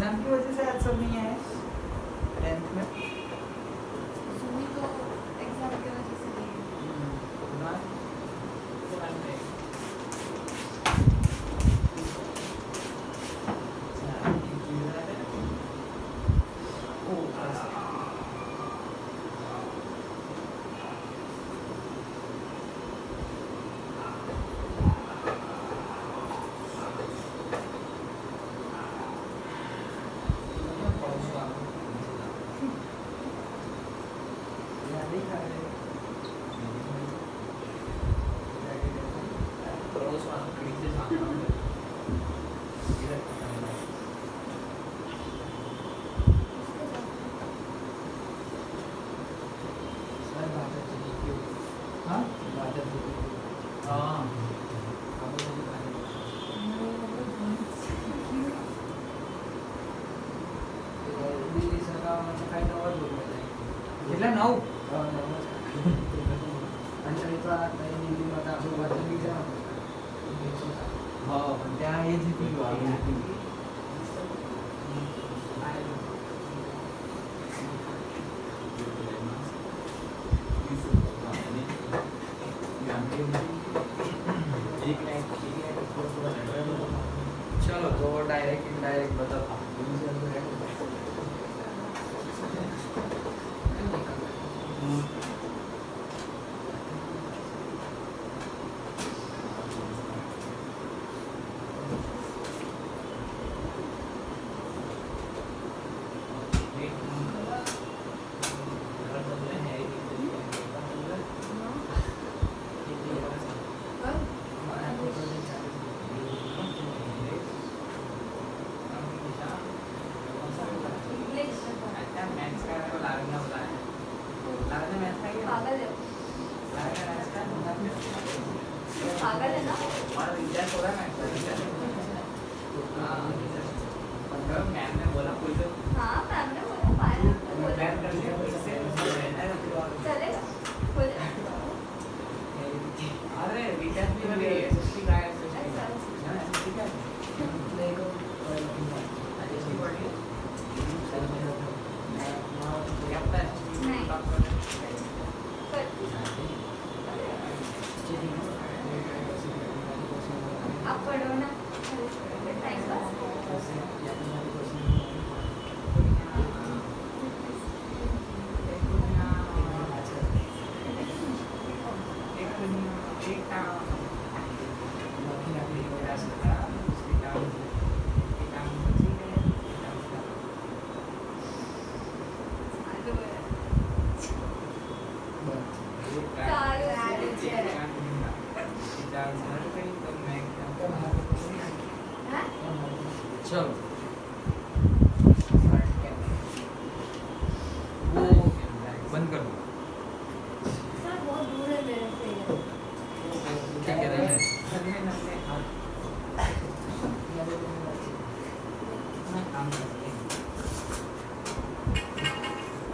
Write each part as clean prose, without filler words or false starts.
Exam की वजह से आज सब नहीं आए 10th में। सुनी तो एग्जाम की वजह से नहीं કેટલા 9 હા પણ ત્યાં એ જીતી ગયો આ જીતી ગયો चलो तो डायरेक्ट इनडायरेक्ट बताता पागल है पागल है ना मैम ने बोला कोई तो हाँ मैम ने बोला पायल बोला चलेगा बोले अरे विद्यार्थी में भी एसएसटी का एसएसटी का आप पढ़ो ना टाइम पास चलो वो बंद कर दो सर बहुत दूर है मेरे से क्या कह रहे हैं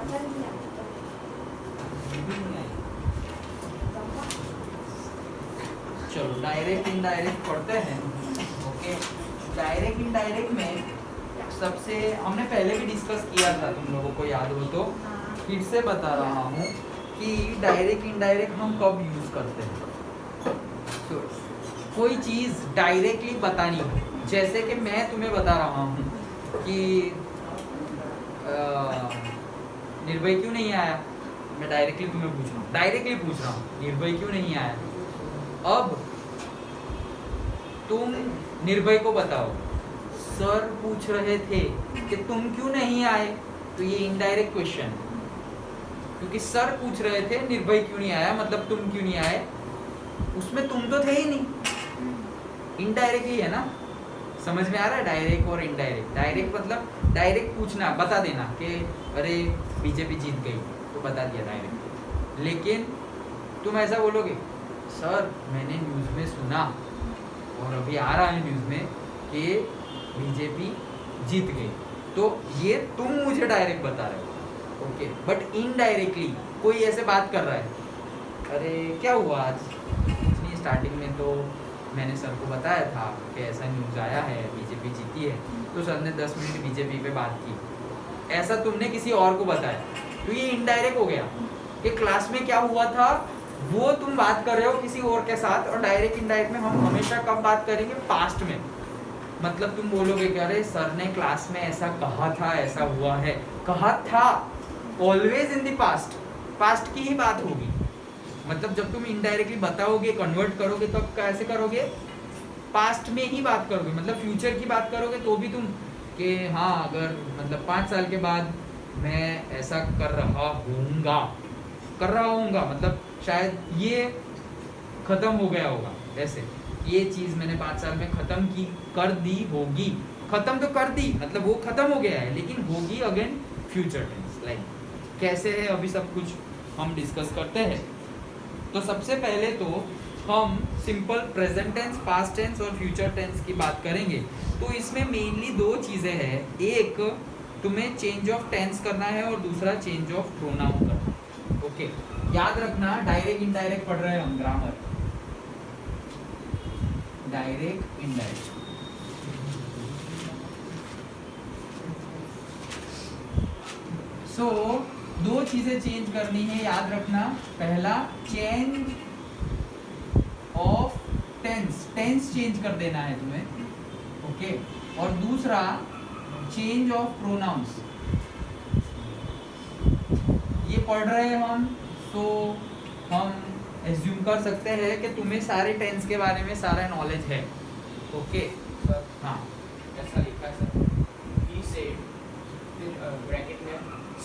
पता नहीं आता चलो डायरेक्ट इनडायरेक्ट पढ़ते हैं ओके डायरेक्ट इनडायरेक्ट में सबसे हमने पहले भी डिस्कस किया था तुम लोगों को याद हो तो फिर से बता रहा हूँ कि डायरेक्ट इनडायरेक्ट हम कब यूज करते हैं तो कोई चीज़ डायरेक्टली बतानी हो जैसे कि मैं तुम्हें बता रहा हूँ कि निर्भय क्यों नहीं आया मैं डायरेक्टली तुम्हें पूछ रहा हूँ डायरेक्टली पूछ रहा हूँ निर्भय क्यों नहीं आया अब तुम निर्भय को बताओ सर पूछ रहे थे कि तुम क्यों नहीं आए तो ये इनडायरेक्ट क्वेश्चन क्योंकि सर पूछ रहे थे निर्भय क्यों नहीं आया मतलब तुम क्यों नहीं आए उसमें तुम तो थे ही नहीं इनडायरेक्टली है ना समझ में आ रहा है डायरेक्ट और इनडायरेक्ट डायरेक्ट मतलब डायरेक्ट पूछना बता देना कि अरे बीजेपी जीत गई तो बता दिया डायरेक्ट लेकिन तुम ऐसा बोलोगे सर मैंने न्यूज़ में सुना और अभी आ रहा है न्यूज़ में कि बीजेपी जीत गई तो ये तुम मुझे डायरेक्ट बता रहे हो ओके बट इनडायरेक्टली कोई ऐसे बात कर रहा है अरे क्या हुआ आज कुछ नहीं स्टार्टिंग में तो मैंने सर को बताया था कि ऐसा न्यूज़ आया है, बीजेपी जीती है, तो सर ने 10 मिनट बीजेपी पे बात की। ऐसा तुमने किसी और को बताया, तो ये इनडायरेक्ट हो गया कि क्लास में क्या हुआ था वो तुम बात कर रहे हो किसी और के साथ, और डायरेक्ट इनडायरेक्ट में हम हमेशा कब बात करेंगे, पास्ट में। मतलब तुम बोलोगे कि अरे सर ने क्लास में ऐसा कहा था, ऐसा हुआ है, कहा था, always in the past, past की ही बात होगी। मतलब जब तुम इनडायरेक्टली बताओगे, कन्वर्ट करोगे, तो अब कैसे करोगे, पास्ट में ही बात करोगे। मतलब फ्यूचर की बात करोगे तो भी तुम कि हाँ अगर मतलब 5 साल के बाद मैं ऐसा कर रहा हूँगा, मतलब शायद ये खत्म हो गया होगा, ऐसे ये चीज़ मैंने 5 साल में खत्म की, कर दी होगी, खत्म तो कर दी, मतलब वो खत्म हो गया है, लेकिन होगी अगेन फ्यूचर टेंस। लाइक कैसे है अभी सब कुछ हम डिस्कस करते हैं। तो सबसे पहले तो हम simple present tense, past tense और फ्यूचर टेंस की बात करेंगे। तो इसमें मेनली 2 चीज़ें हैं, एक तुम्हें चेंज ऑफ टेंस करना है और दूसरा चेंज ऑफ प्रोनाउन करना है। ओके, याद रखना डायरेक्ट इनडायरेक्ट पढ़ रहे हैं हम, ग्रामर डायरेक्ट इनडायरेक्ट। सो 2 चीजें चेंज करनी है, याद रखना। पहला change of tense, tense change कर देना है तुम्हें, ओके। और दूसरा चेंज ऑफ प्रोनाउंस। ये पढ़ रहे हैं हम, तो हम एज्यूम कर सकते हैं कि तुम्हें सारे टेंस के बारे में सारा नॉलेज है, ओके। सर हाँ, ऐसा लिखा है सर, ही सेड, फिर ब्रैकेट में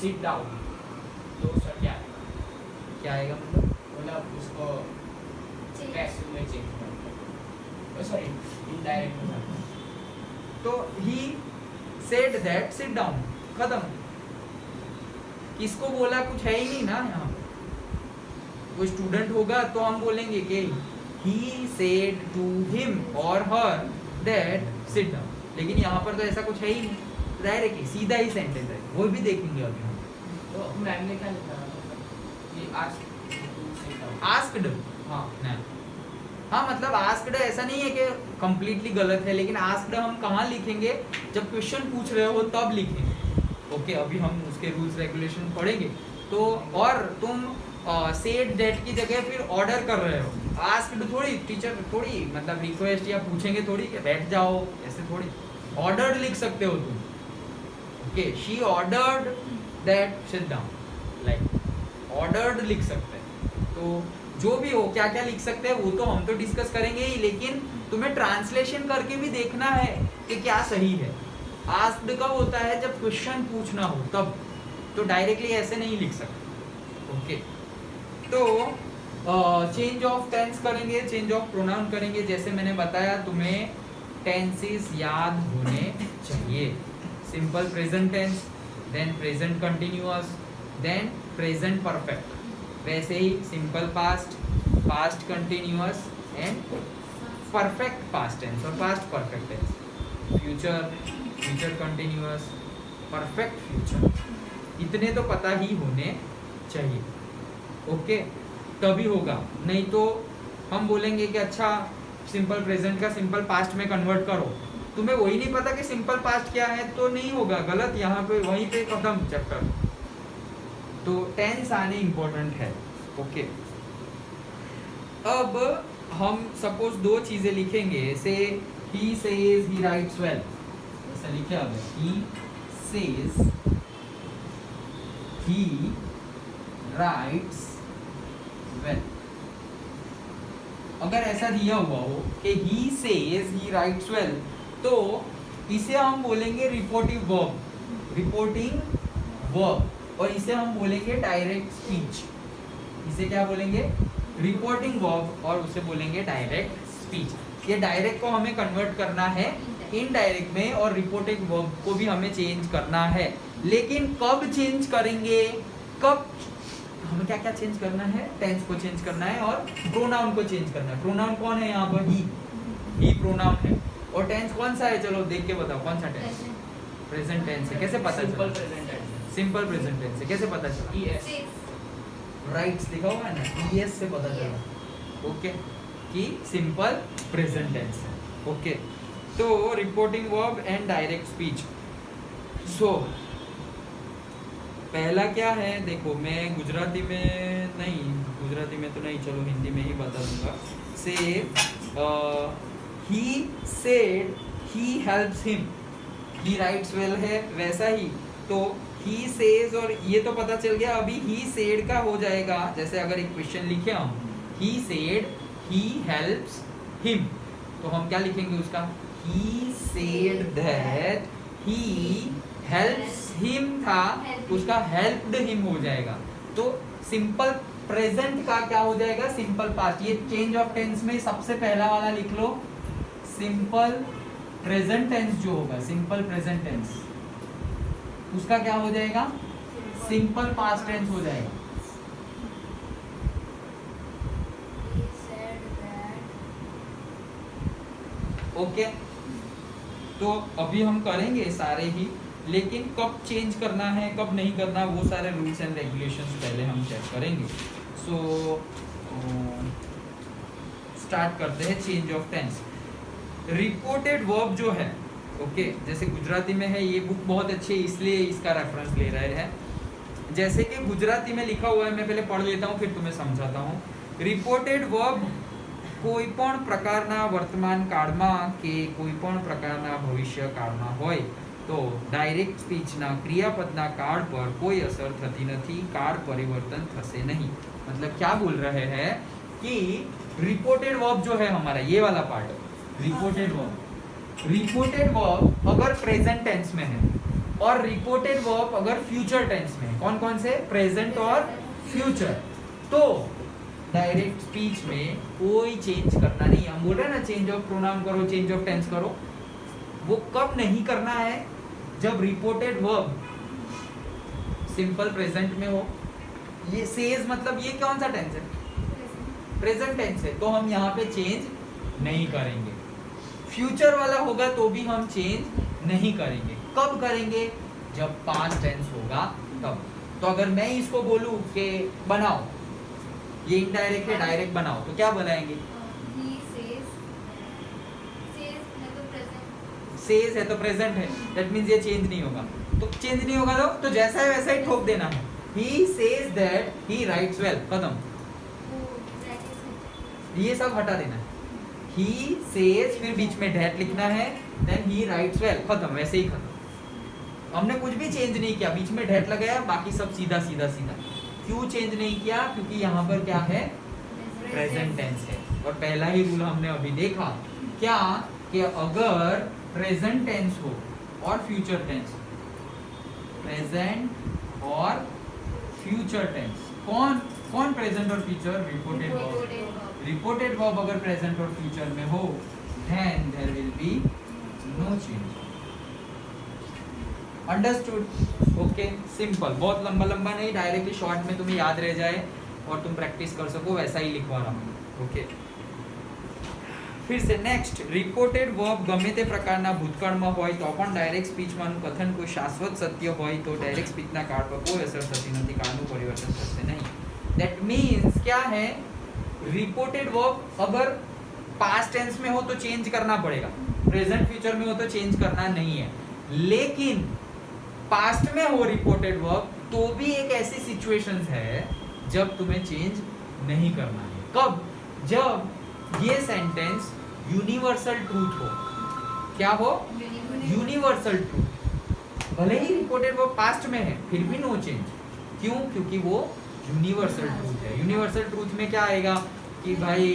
सिट डाउन, तो सर क्या आएगा? क्या आएगा मतलब? मतलब उसको पैसिव में चेंज करना, सॉरी इनडायरेक्ट में। तो ही सेड दैट सिट डाउन, खत्म। किसको बोला, कुछ है ही नहीं ना यहाँ। कोई स्टूडेंट होगा तो हम बोलेंगे कि ही सेड टू हिम और हर दैट सिट डाउन, लेकिन यहाँ पर तो ऐसा कुछ है ही नहीं, डायरेक्टली सीधा ही सेंटेंस है, वो भी देखेंगे अभी हम। तो मैम ने क्या लिखा कि आस्क्ड, हाँ नहीं, हाँ मतलब आस्क्ड ऐसा नहीं है कि कंप्लीटली गलत है, लेकिन आस्क्ड हम कहाँ लिखेंगे, जब क्वेश्चन पूछ रहे हो तब लिखेंगे, ओके। अभी हम उसके रूल्स रेगुलेशन पढ़ेंगे। तो और तुम सेड दैट की जगह फिर ऑर्डर कर रहे हो, आस्क्ड थोड़ी, टीचर थोड़ी मतलब रिक्वेस्ट या पूछेंगे थोड़ी कि बैठ जाओ, ऐसे थोड़ी। ऑर्डर्ड लिख सकते हो तुम, okay. She ordered that sit down, like ordered लिख सकते हैं। तो जो भी हो, क्या क्या लिख सकते हैं वो तो हम तो डिस्कस करेंगे ही, लेकिन तुम्हें ट्रांसलेशन करके भी देखना है कि क्या सही है। आस्क्ड कब होता है, जब क्वेश्चन पूछना हो तब, तो डायरेक्टली ऐसे नहीं लिख सकते, ओके। तो चेंज ऑफ टेंस करेंगे, चेंज ऑफ प्रोनाउन करेंगे। जैसे मैंने बताया तुम्हें टेंसेस याद होने चाहिए, simple present tense, then present continuous, then present perfect. वैसे ही simple past, past continuous and perfect past tense और past perfect tense, future, future continuous, perfect future, इतने तो पता ही होने चाहिए, ओके। तभी होगा, नहीं तो हम बोलेंगे कि अच्छा सिंपल प्रेजेंट का सिंपल पास्ट में कन्वर्ट करो, तुम्हें वही नहीं पता कि सिंपल पास्ट क्या है, तो नहीं होगा, गलत। यहाँ पे वहीं पे खत्म चैप्टर। तो टेंस आने इम्पोर्टेंट है, ओके। अब हम सपोज 2 चीजें लिखेंगे, से he says he rights well, ऐसा लिखे। अब he says he rights well, अगर ऐसा दिया हुआ हो कि he says he rights well, तो इसे हम बोलेंगे रिपोर्टिव वर्ब, रिपोर्टिंग वर्ब, और इसे हम बोलेंगे डायरेक्ट स्पीच। इसे क्या बोलेंगे, रिपोर्टिंग वर्ब, और उसे बोलेंगे डायरेक्ट स्पीच। ये डायरेक्ट को हमें कन्वर्ट करना है इनडायरेक्ट में, और रिपोर्टिंग वर्ब को भी हमें चेंज करना है। लेकिन कब चेंज करेंगे, कब हमें क्या क्या चेंज करना है, टेंस को चेंज करना है और प्रोनाउन को चेंज करना है। प्रोनाउन कौन है यहाँ पर, ही प्रोनाउन है। और टेंस कौन सा है, चलो देख के बताओ कौन सा टेंस, प्रेजेंट टेंस है। कैसे पता सिंपल चला, present tense, simple present tense है, कैसे पता चला, ईएस, राइट्स लिखा हुआ है ना, ईएस से पता चला, ओके। कि सिंपल प्रेजेंट टेंस है. ओके, तो reporting verb and direct speech. So पहला क्या है, देखो मैं गुजराती में तो नहीं, चलो हिंदी में ही बता दूंगा. से he said he helps him, he rights well है वैसा ही. तो ही सेज और ये तो पता चल गया. अभी ही सेड का हो जाएगा, जैसे अगर एक क्वेश्चन लिखे हम he said he helps him, तो हम क्या लिखेंगे उसका, ही said that he helps him था, उसका हेल्प्ड हिम हो जाएगा. तो सिंपल प्रेजेंट का क्या हो जाएगा, सिंपल पास्ट. ये चेंज ऑफ टेंस में सबसे पहला वाला लिख लो, सिंपल प्रेजेंट टेंस जो होगा, सिंपल प्रेजेंट टेंस, उसका क्या हो जाएगा, सिंपल पास्ट टेंस हो जाएगा. ओके, तो अभी हम करेंगे सारे ही, लेकिन कब चेंज करना है कब नहीं करना वो सारे रूल्स एंड रेगुलेशंस पहले हम चेक करेंगे. सो स्टार्ट करते हैं change of tense. Reported verb जो है, ओके, जैसे गुजराती में है, ये बुक बहुत अच्छी है इसलिए इसका रेफरेंस ले रहे हैं. जैसे कि गुजराती में लिखा हुआ है, मैं पहले पढ़ लेता हूँ फिर तुम्हें समझाता हूँ. रिपोर्टेड वर्ब કોઈપણ પ્રકારના વર્તમાન કાળમાં કે કોઈપણ પ્રકારના ભવિષ્યકાળમાં હોય તો ડાયરેક્ટ સ્પીચના ક્રિયાપદના કાળ પર કોઈ અસર થતી નથી, કાળ પરિવર્તન થશે નહીં. मतलब क्या बोल रहे हैं कि रिपोर्टेड वर्ब जो है हमारा, ये वाला पार्ट, रिपोर्टेड वर्ब अगर प्रेजेंट टेंस में है और रिपोर्टेड वर्ब अगर फ्यूचर टेंस में है, कौन कौन से, प्रेजेंट और फ्यूचर, तो डायरेक्ट स्पीच में कोई चेंज करना नहीं. हम बोल रहे हैं ना चेंज ऑफ प्रोनाउन करो, चेंज ऑफ टेंस करो, वो कब नहीं करना है, जब रिपोर्टेड वर्ब सिंपल प्रेजेंट में हो. ये सेज मतलब ये कौन सा टेंस है, प्रेजेंट टेंस है, तो हम यहाँ पे चेंज नहीं करेंगे. फ्यूचर वाला होगा तो भी हम चेंज नहीं करेंगे. कब करेंगे, जब पास्ट टेंस होगा तब. तो अगर मैं इसको बोलूं कि बनाओ, ये इनडायरेक्ट है, डायरेक्ट बनाओ, तो क्या बनाएंगे, सेज है तो प्रेजेंट है, दैट मींस ये चेंज नहीं होगा. तो चेंज नहीं होगा तो जैसा है वैसा ही ठोक देना है. He says that he rights well, खत्म. ये सब हटा देना है. ही सेज, फिर बीच में डैट लिखना है, देन ही राइट्स वेल, खत्म, वैसे ही खत्म. हमने कुछ भी चेंज नहीं किया, बीच में डैट लगाया, बाकी सब सीधा सीधा सीधा. क्यों चेंज नहीं किया, क्योंकि यहाँ पर क्या है, प्रेजेंट टेंस है. और पहला ही रूल हमने अभी देखा क्या, कि अगर प्रेजेंट टेंस हो और फ्यूचर टेंस, प्रेजेंट और फ्यूचर टेंस, कौन प्रेजेंट और future, reported verb. Reported verb अगर प्रेजेंट और फ्यूचर में हो, then there will be no change. Understood. Okay, simple, बहुत लंबा लंबा नहीं, डायरेक्टली शॉर्ट में तुम्हें याद रह जाए और तुम प्रैक्टिस कर सको, वैसा ही लिखवा रहा हूँ. ओके, फिर से नेक्स्ट, रिपोर्टेड वर्ब गમે તે પ્રકારના ભૂતકાળમાં હોય તો પણ ડાયરેક્ટ સ્પીચમાંનું કથન કોઈ શાશ્વત સત્ય હોય તો ડાયરેક્ટ સ્પીચના કાળ પર કોઈ અસર થતી નથી, કાળનું પરિવર્તન થશે નહીં. दैट मीन्स क्या है, रिपोर्टेड वर्ब अगर पास्ट टेंस में हो तो चेंज करना पड़ेगा, प्रेजेंट फ्यूचर में हो तो चेंज करना नहीं है. लेकिन पास्ट में हो रिपोर्टेड वर्ब तो भी एक ऐसी सिचुएशंस है जब तुम्हें चेंज नहीं करना है. कब, जब ये सेंटेंस यूनिवर्सल ट्रूथ हो. क्या हो, यूनिवर्सल ट्रूथ. भले ही रिपोर्टेड वर्ब पास्ट में है फिर भी नो चेंज. क्यों, क्योंकि वो यूनिवर्सल ट्रूथ है. यूनिवर्सल ट्रूथ में क्या आएगा कि भाई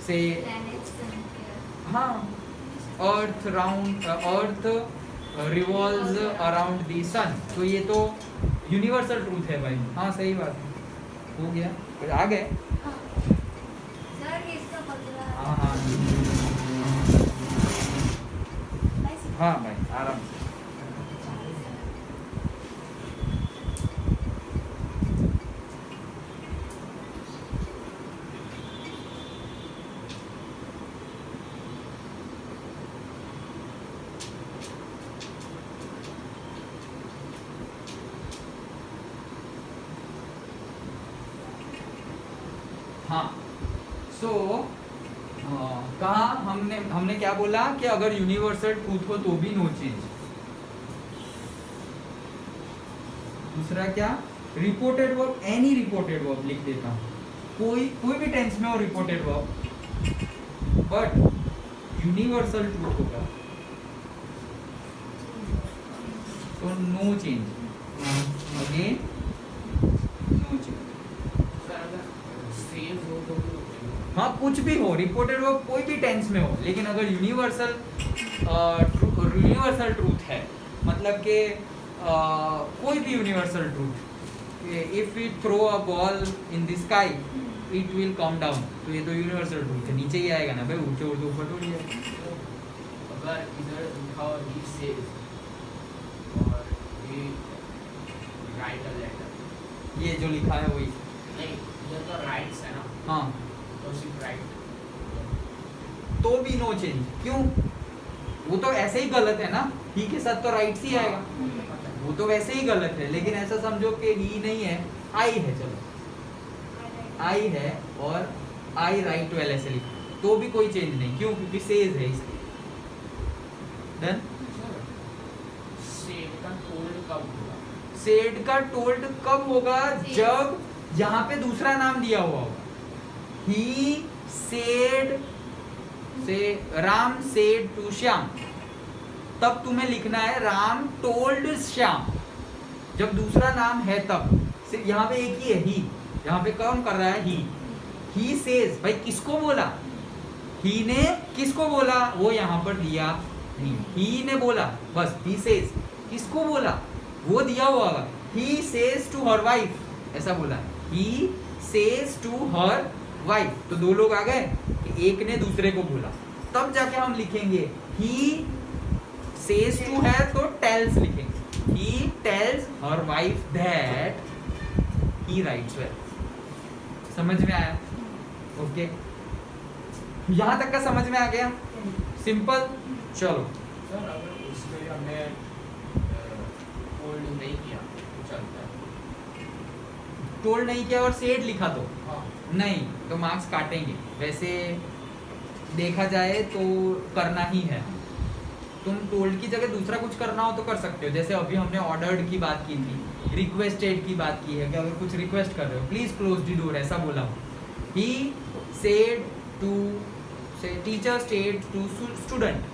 से, हाँ, अर्थ रिवॉल्व्स अराउंड द सन, तो ये तो यूनिवर्सल ट्रूथ है भाई. हाँ सही बात है, हो गया, कुछ आ गए. हाँ हाँ हाँ भाई, आराम से. हाँ, सो हमने क्या बोला कि अगर यूनिवर्सल ट्रूथ हो तो भी नो चेंज। दूसरा क्या, reported verb, any reported verb लिख देता हूँ, कोई भी टेंस में हो reported verb, but universal truth होगा तो no change, again no change. Sir अगर सेम हो तो भी होगा। हाँ कुछ भी हो, रिपोर्टेड वर्ब कोई भी टेंस में हो, लेकिन अगर यूनिवर्सल ट्रूथ है, मतलब कि कोई भी universal truth, if we throw a ball in the sky it will come down, तो ये तो यूनिवर्सल ट्रूथ है, नीचे ही आएगा ना भाई, ऊंचे उड़ तो ऊपर थोड़ी है। अगर इधर लिखा हो he says और he write a letter, ये जो लिखा है वही, नहीं इधर तो writes है ना, हाँ तो सिर्फ write, तो भी नो चेंज। क्यों? वो तो ऐसे ही गलत है ना, ही के साथ तो राइट ही आएगा, वो तो वैसे ही गलत है, लेकिन ऐसा समझो कि ही नहीं है, आई है, चलो आई है और आई राइट वेल ऐसे लिखा, तो भी कोई चेंज नहीं। क्यों? क्योंकि सेज है इसलिए। डन। सेड का told कब होगा? सेड का टोल्ड कब होगा? Says. जब यहाँ पे दूसरा नाम दिया हुआ होगा, ही सेड से राम सेड टू श्याम, तब तुम्हें लिखना है राम टोल्ड श्याम, जब दूसरा नाम है तब। यहाँ पे एक ही है ही, यहाँ पे कौन कर रहा है? ही सेज, भाई किसको बोला? ही ने किसको बोला? वो यहाँ पर दिया नहीं, ही ने बोला बस, ही सेज। किसको बोला? वो दिया हुआ होगा, he says to her wife, ऐसा बोला, he says to her wife, तो दो लोग आ गए कि एक ने दूसरे को बोला, तब जाके हम लिखेंगे ही सेज टू है तो टेल्स लिखेंगे, he tells her wife that he rights well. समझ में आया? ओके, यहाँ तक का समझ में आ गया? सिंपल। चलो, सर अगर उसमें हमने told नहीं किया तो चलता है? टोल्ड नहीं किया और सेड लिखा तो हाँ नहीं, तो मार्क्स काटेंगे। वैसे देखा जाए तो करना ही है, तुम टोल्ड की जगह दूसरा कुछ करना हो तो कर सकते हो, जैसे अभी हमने ऑर्डर्ड की बात की थी, रिक्वेस्टेड की बात की है कि अगर कुछ रिक्वेस्ट कर रहे हो, प्लीज क्लोज द डोर, ऐसा बोला हो। He said to say teacher said to student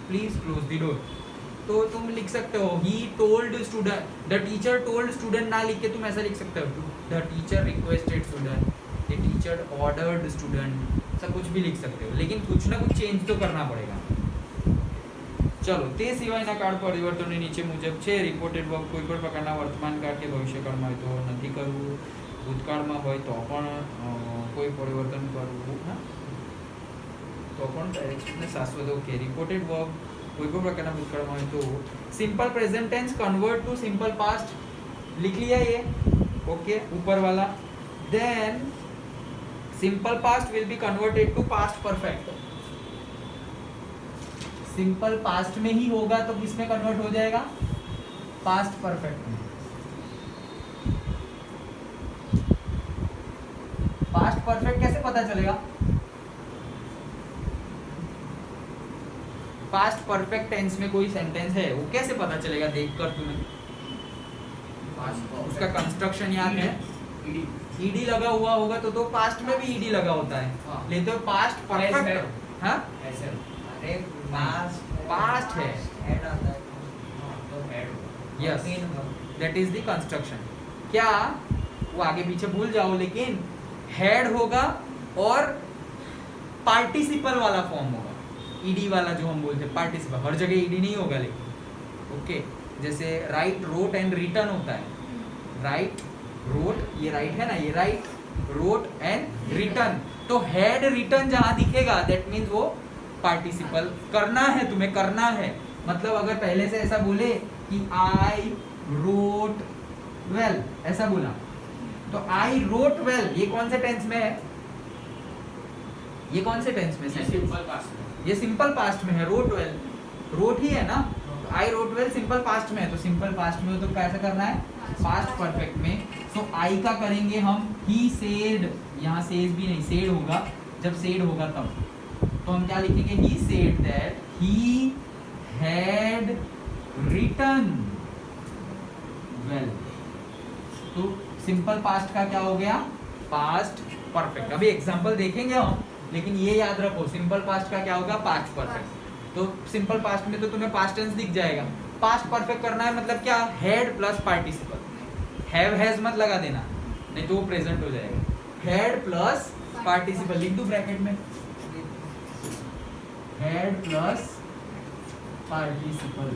please close the door, तो तुम लिख सकते हो he told student, the teacher told student ना लिख के तुम ऐसा लिख सकते हो, the teacher requested student, the teacher ordered student, ऐसा कुछ भी लिख सकते हो, लेकिन कुछ ना कुछ चेंज तो करना पड़ेगा। ચલો તે સિવાયના કાળ પરિવર્તનની નીચે મુજબ છે રિપોર્ટેડ વર્બ કોઈ પણ પ્રકારના વર્તમાન કાળ કે ભવિષ્યકાળમાં હોય તો નથી કરવું, ભૂતકાળમાં હોય તો પણ કોઈ પરિવર્તન કરવું, હા તો પણ ડાયરેક્ટ શાશ્વત। ઓકે, રિપોર્ટેડ વર્બ કોઈ પણ પ્રકારના ભૂતકાળમાં હોય તો simple present tense convert to simple past, लिख लिया ये? ओके, ऊपर वाला। Then simple past will be converted to past perfect, simple past में ही होगा तो किस में कन्वर्ट हो जाएगा? पास्ट परफेक्ट में। पास्ट परफेक्ट कैसे पता चलेगा? पास्ट परफेक्ट टेंस में कोई सेंटेंस है वो कैसे पता चलेगा देखकर तुम्हें? उसका कंस्ट्रक्शन याद है? ईडी लगा हुआ होगा तो पास्ट में भी ईडी लगा होता है, हाँ। लेते हो पास्ट परफेक्ट, हाँ ऐसे अरे पास्ट है, हेड आता है तो head yes, that is the construction. क्या वो आगे पीछे भूल जाओ, लेकिन हेड होगा और पार्टिसिपल वाला फॉर्म होगा, ईडी वाला जो हम बोलते हैं पार्टिसिपल, हर जगह ईडी नहीं होगा लेकिन। ओके, जैसे राइट रोट एंड रिटर्न होता है, राइट रोट, ये राइट है ना, ये राइट रोट एंड रिटर्न, तो हेड रिटर्न जहां दिखेगा दैट मीन्स वो पार्टिसिपल करना है, तुम्हें करना है। मतलब अगर पहले से ऐसा बोले कि आई रोट वेल, ऐसा बोला तो आई रोट वेल, ये कौन से टेंस में है? ये कौन से टेंस में है? सिंपल पास्ट में। ये सिंपल पास्ट में है, रोट वेल, रोट ही है ना, I wrote well simple past में है, तो सिंपल पास्ट में हो तो कैसे करना है? पास्ट परफेक्ट में। तो आई का करेंगे हम ही सेड, यहाँ सेज भी नहीं, सेड होगा, जब सेड होगा तब तो हम क्या लिखेंगे, he said that he had written well. तो सिंपल पास्ट का क्या हो गया, पास्ट परफेक्ट। अभी एग्जांपल देखेंगे हम, लेकिन ये याद रखो सिंपल पास्ट का क्या होगा, पास्ट परफेक्ट। तो सिंपल पास्ट में तो तुम्हें पास्ट टेंस दिख जाएगा। पास्ट परफेक्ट करना है मतलब क्या, had plus participle, have has मत लगा देना, नहीं तो वो प्रेजेंट हो जाएगा। हैड प्लस पार्टिसिपल लिख दो ब्रैकेट में, had plus participle.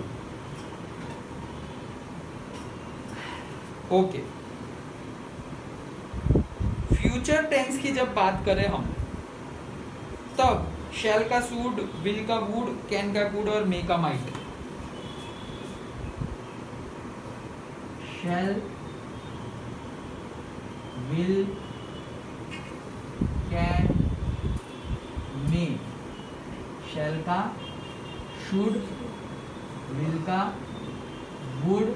Okay, future tense की जब बात करें हम, तब शैल का शुड, विल का वुड, कैन का कुड और मे का might. Shall, will, can, may. Shall का, शुड, विल का, वुड,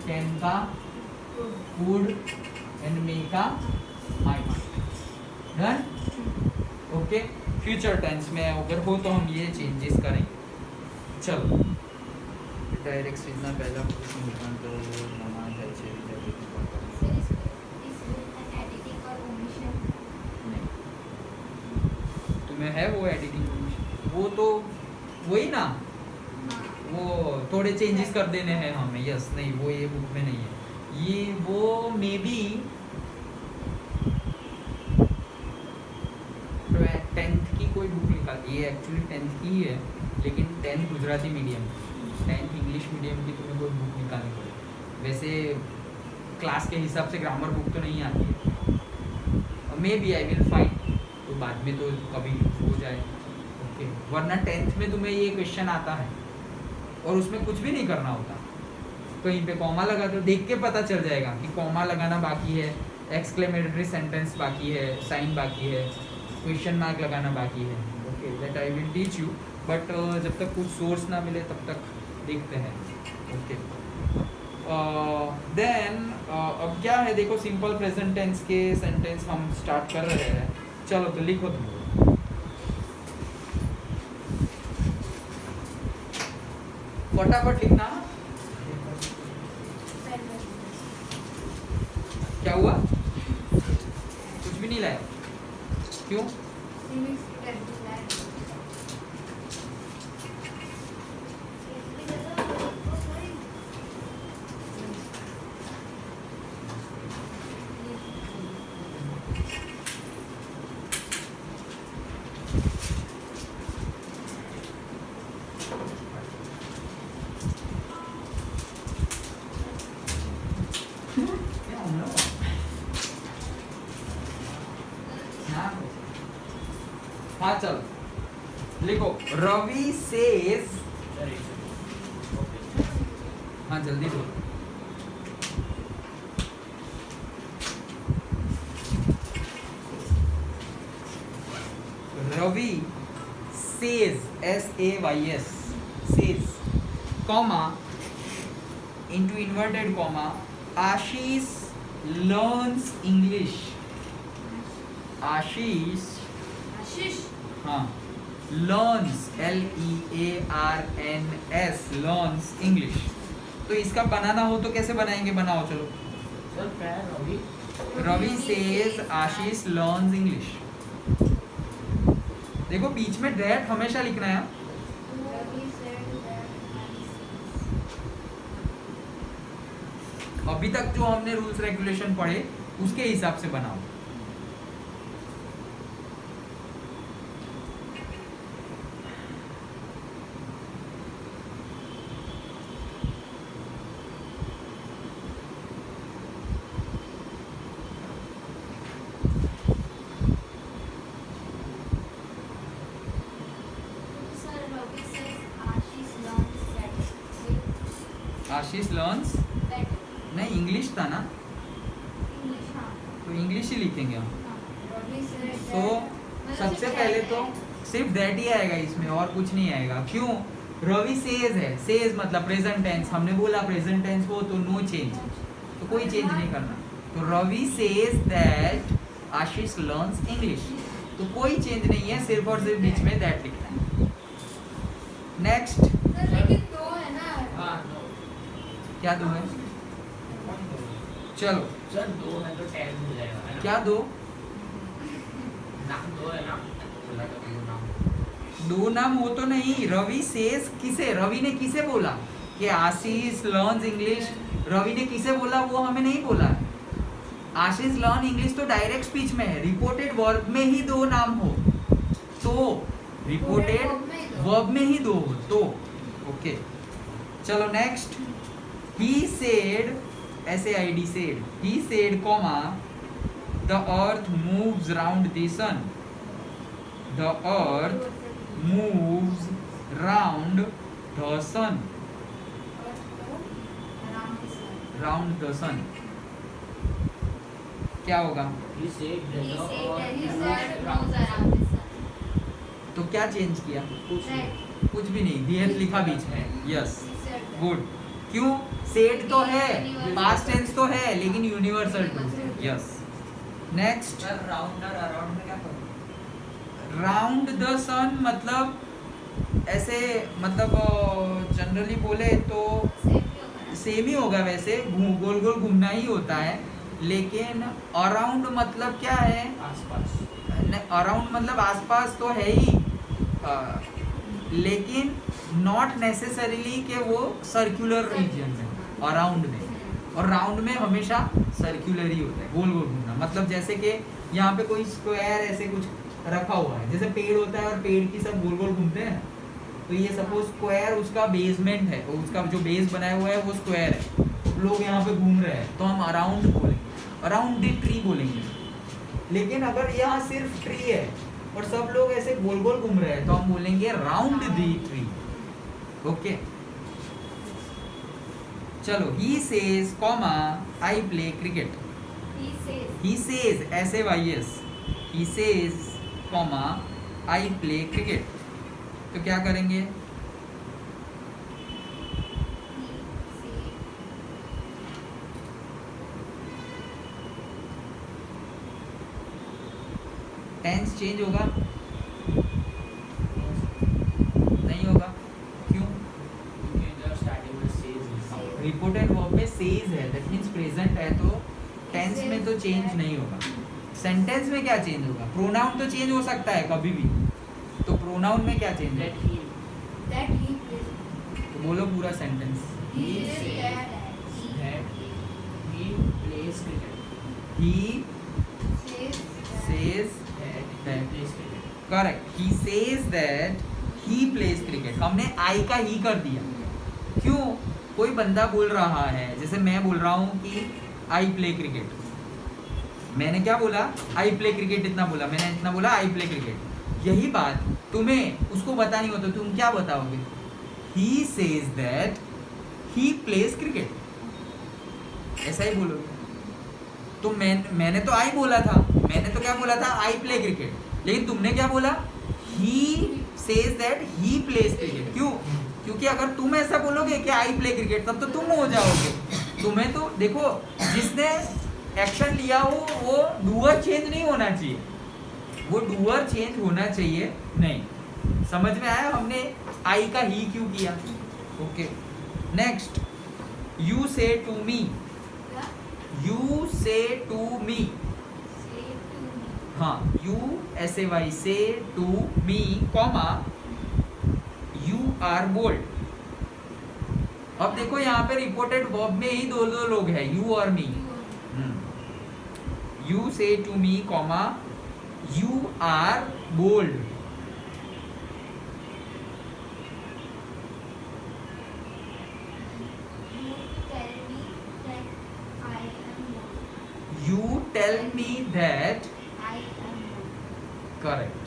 कैन का, कुड एंड मे का might. Done. Okay, future tense में अगर हो तो हम ये चेंजेस करेंगे। चलो डायरेक्ट सीधना पहला क्वेश्चन रिटर्न करो, नमाज है Sir, is with an editing or omission? नहीं, तुम्हें है वो एडिटिंग, वो तो वही ना, हाँ. वो थोड़े चेंजेस कर देने हैं हमें। यस, नहीं वो ये बुक में नहीं है, ये वो मे बी 10th की कोई बुक निकाल, ये एक्चुअली 10th की ही है, लेकिन 10th Gujarati medium, 10th English medium की तुम्हें कोई बुक निकालनी पड़ेगी। वैसे क्लास के हिसाब से ग्रामर बुक तो नहीं आती है, maybe I will find, तो बाद में तो कभी हो जाए। ओके, वरना 10th में तुम्हें ये क्वेश्चन आता है और उसमें कुछ भी नहीं करना होता, कहीं पे कॉमा लगा दो, देख के पता चल जाएगा कि कॉमा लगाना बाकी है, एक्सक्लेमेटरी सेंटेंस बाकी है, साइन बाकी है, क्वेश्चन मार्क लगाना बाकी है। Okay, that I will teach you, but जब तक कुछ सोर्स ना मिले तब तक देखते हैं। ओके, देन अब क्या है, देखो सिंपल प्रेजेंट टेंस के सेंटेंस हम स्टार्ट कर रहे हैं। चलो तो लिखो तुम, फटाफट लिखना। क्या हुआ, कुछ भी नहीं लाया, क्यों? Remix to Terminal. क्या हम लोग? हाँ चल लिखो, रवि सेज, हाँ जल्दी बोलो। Ravi says, SAYS, says, comma into inverted comma, Ashish learns English। Ashish, Ashish. हाँ, learns, LEARNS, learns English। तो इसका बनाना हो तो कैसे बनाएंगे, बनाओ चलो। सर पैर रवि, रवि सेज आशीष लर्न्स इंग्लिश। देखो बीच में दैट हमेशा लिखना है। Ravi said that Ashish. अभी तक जो हमने रूल्स रेगुलेशन पढ़े उसके हिसाब से बनाओ। Sir, Ravi says Ashish learns better. आशीष लर्न्स, Better. नहीं इंग्लिश था ना, English, हाँ. तो इंग्लिश ही लिखेंगे हम। हाँ. Ravi said that. तो मतलब सबसे सिर्फ पहले that तो है. सिर्फ दैट ही आएगा इसमें, और कुछ नहीं आएगा। क्यों? रवि सेज है, सेज मतलब प्रेजेंट टेंस, हमने बोला प्रेजेंट टेंस हो तो नो चेंज, तो कोई चेंज नहीं करना। तो Ravi says that Ashish learns English. तो कोई चेंज नहीं है, सिर्फ और सिर्फ बीच में दैट लिखना है। नेक्स्ट, सर लेकिन दो है ना। हाँ दो। क्या दो है? चलो सर दो है तो टेन हो जाएगा है ना? क्या दो? नाम दो है ना, बोला था दो नाम। दो नाम हो तो नहीं। रवि सेज किसे, रवि ने किसे बोला कि आशीष लर्न्स इंग्लिश, रवि ने किसे बोला वो हमें नहीं बोला है। आशीष लर्न इंग्लिश तो डायरेक्ट स्पीच में है, रिपोर्टेड वर्ब में ही दो नाम हो तो, रिपोर्टेड वर्ब में ही दो हो तो ओके। चलो नेक्स्ट, ही सेड, ऐसे आईडी said, he said comma the earth moves round the sun, the earth moves round the sun, round the sun, क्या होगा? He said that He the said that earth he moves said around moves the sun. around the sun. तो क्या change किया? कुछ नहीं। Right. कुछ भी नहीं, दियर लिखा बीच में, yes He said that. Good. क्यों? सेड तो है, पास्ट टेंस तो है, लेकिन universal truth, yes. Next, sir round और अराउंड में क्या फर्क है? राउंड द सन मतलब ऐसे, मतलब जनरली बोले तो Same ही होगा ना? सेम ही होगा वैसे, गोल गोल घूमना ही होता है, लेकिन अराउंड मतलब क्या है? आसपास। अराउंड मतलब आसपास तो है ही, लेकिन नॉट नेसेसरीली कि वो सर्कुलर रीजन में, अराउंड में, और राउंड में हमेशा सर्कुलर ही होता है, गोल गोल घूमना। मतलब जैसे कि यहाँ पे कोई स्क्वायर ऐसे कुछ रखा हुआ है, जैसे पेड़ होता है और पेड़ की सब गोल गोल घूमते हैं, तो ये सपोज स्क्वायर उसका बेसमेंट है, उसका जो बेस बनाया हुआ है वो स्क्वायर है, लोग यहाँ पे घूम रहे हैं तो हम अराउंड बोलेंगे, अराउंड द ट्री बोलेंगे। लेकिन अगर यहाँ सिर्फ ट्री है और सब लोग ऐसे गोल गोल घूम रहे हैं तो हम बोलेंगे राउंड द ट्री, ओके। चलो, he says comma I play cricket, He says. He says SAYS, he says comma I play cricket, तो क्या करेंगे? He says. टेंस चेंज होगा? नहीं होगा, क्यों? क्योंकि इधर स्टार्टिंग में says लिखा हुआ है। रिपोर्टेड वर्ब में सेज है, दैट मींस प्रेजेंट है, तो टेंस में तो चेंज नहीं होगा। सेंटेंस में क्या चेंज होगा? प्रोनाउन तो चेंज हो सकता है कभी भी, तो प्रोनाउन में क्या चेंज है? That he That he plays. तो बोलो पूरा sentence. He He says says that that he plays cricket. He says says That he plays cricket. Correct, he says that he plays cricket, हमने आई का ही कर दिया। क्यों? कोई बंदा बोल रहा है, जैसे मैं बोल रहा हूँ कि आई प्ले क्रिकेट, मैंने क्या बोला? आई प्ले क्रिकेट, इतना बोला मैंने, इतना बोला आई प्ले क्रिकेट। यही बात तुम्हें उसको बतानी हो तो तुम क्या बताओगे? He says that he plays cricket, ऐसा ही बोलोगे। तो मैंने तो आई बोला था, मैंने तो क्या बोला था? आई प्ले क्रिकेट, लेकिन तुमने क्या बोला? He says that he plays cricket. क्यों? क्योंकि अगर तुम ऐसा बोलोगे कि आई प्ले क्रिकेट, तब तो तुम हो जाओगे। तुम्हें तो देखो, जिसने एक्शन लिया हो वो डूअर चेंज नहीं होना चाहिए, वो डूअर चेंज होना चाहिए नहीं। समझ में आया हमने आई का ही क्यों किया? Okay. Next, you say to me, you say to me, say to me. हाँ, you SAY say to me comma you are bold. अब देखो यहाँ पे रिपोर्टेड वर्ब में ही दो लोग हैं, यू और me. You say to me comma you are bold. You tell me that you tell me that, I am bold. Correct.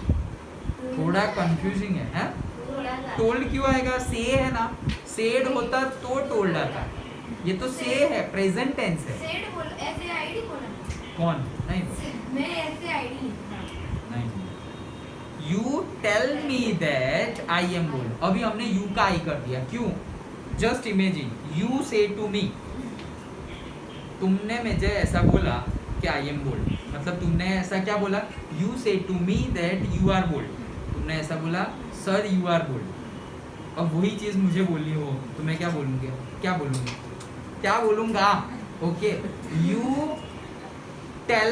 थोड़ा कंफ्यूजिंग है, हैं? थोड़ा सा. टोल्ड क्यों आएगा? से है ना, सेड होता तो टोल्ड आता। ये तो से है, प्रेजेंट टेंस है। Said बोलो, ऐसे आईडी बोला. कौन? नहीं मैं ऐसे आईडी लिखना. नहीं। You tell me that I am bold, अभी हमने यू का आई कर दिया। क्यों? Just imagine, you say to me, तुमने मुझे ऐसा बोला कि आई एम बोल्ड, मतलब तुमने ऐसा क्या बोला, you say to me that you are bold, तुमने ऐसा बोला सर यू आर बोल्ड, और वही चीज़ मुझे बोलनी हो तो मैं क्या बोलूँगी, क्या बोलूँगा, ओके। यू टेल,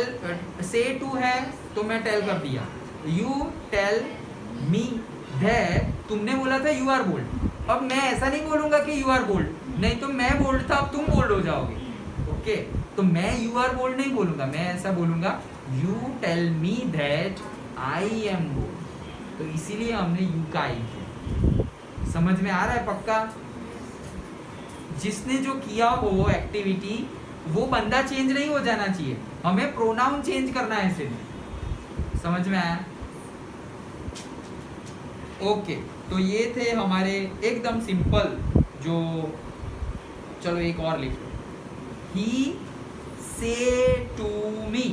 से टू है तो मैं टेल कर दिया, यू टेल मी दैट, तुमने बोला था यू आर बोल्ड, अब मैं ऐसा नहीं बोलूँगा कि यू आर बोल्ड, नहीं तो मैं बोल्ड था अब तुम बोल्ड हो जाओगे, ओके। तो मैं यू आर बोल्ड नहीं बोलूँगा, मैं ऐसा बोलूँगा you tell me that I am bold, तो इसीलिए हमने यू का आई किया। समझ में आ रहा है पक्का? जिसने जो किया हो एक्टिविटी वो बंदा चेंज नहीं हो जाना चाहिए, हमें प्रोनाउन चेंज करना है सिर्फ। समझ में आया? ओके, तो ये थे हमारे एकदम सिंपल जो, चलो एक और लिख लो, ही say to me,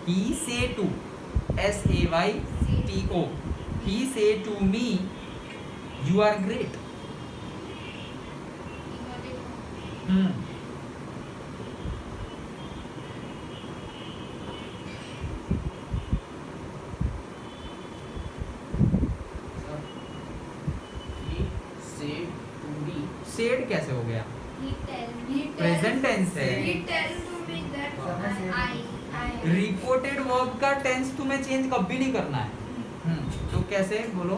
he say to, SAYTO, he say to me you are great. Said कैसे हो गया? प्रेजेंट टेंस है। रिपोर्टेड वर्ब का टेंस तुम्हें चेंज कभी नहीं करना है। तो कैसे बोलो?